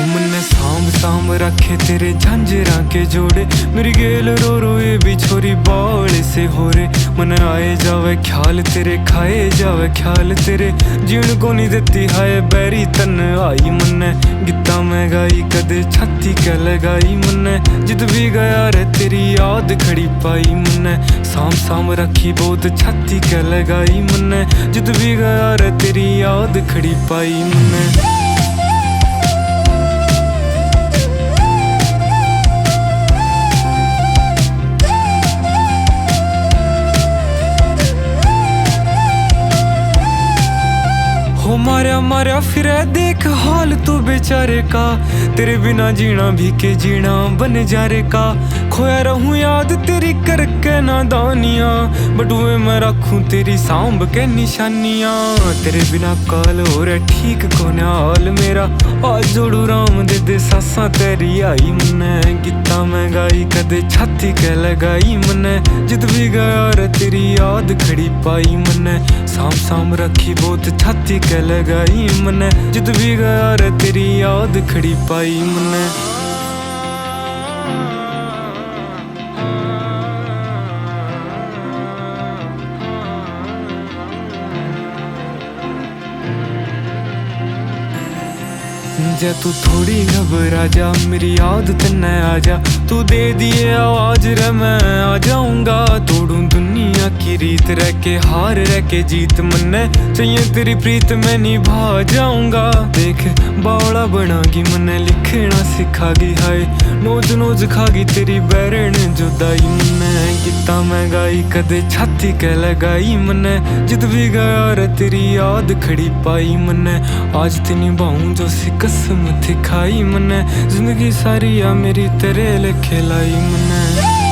मन्ने सांभ सांभ रखे तेरे झांझरा के जोड़े, मेरी गेल रो रो ये भी छोरी बाल से हो रे। मन आए जावे ख्याल तेरे, खाए जावे ख्याल तेरे, जीण को नहीं देती हाय बैरी तन आई। मन्ने गिद्दा मैं गाई कदे छाती क्या लगाई, मन्ने जित भी गया रे तेरी याद खड़ी पाई। मन्ने सांभ सांभ रखी बहुत छाती क्या लगाई, मन्ने जित भी गया रे तेरी याद खड़ी पाई। मन्ने हो मारा मारा फिरे देख हाल तू बेचारे का, तेरे बिना जीना भी के जीना बन जा रे का। खोया रहूं याद तेरी करके नादानियां, बटुए मैं रखूं तेरी सांभ के निशानियां। तेरे बिना काल हो रे ठीक कोने हाल मेरा, आज जोड़ू राम दे दे सासा तेरी आई। मन्ने गिद्दा मैं गाई कदे छाती के लगाई, मन्ने जित भी गया रे तेरी याद खड़ी पाई। मन्ने सांभ सांभ रखी बहुत छाती के लगाई, मन्ने जित भी गया रे तेरी याद खड़ी पाई। मन्ने जा तू थोड़ी घबरा जा, मेरी याद तन्ने आ जा, तू दे दिए आवाज रे मैं आ जाऊंगा। तोड़ू दुनिया की रीत रह के हार रह के जीत, मन्ने चाहिए तेरी प्रीत मैं निभा जाऊंगा। देख बावड़ा बनागी मन्ने लिखना सिखागी, हाय नोज नोज खागी तेरी बैरन जुदाई। मन्ने गिद्दा मैं गाई कदे छाती के लगाई, मन्ने जित भी गया रे तेरी याद खड़ी पाई। मन्ने आज ते निभाऊं जो सी कसम थी खाई, मन्ने जिंदगी सारी आ मेरी तेरे लेखे लाई। मन्ने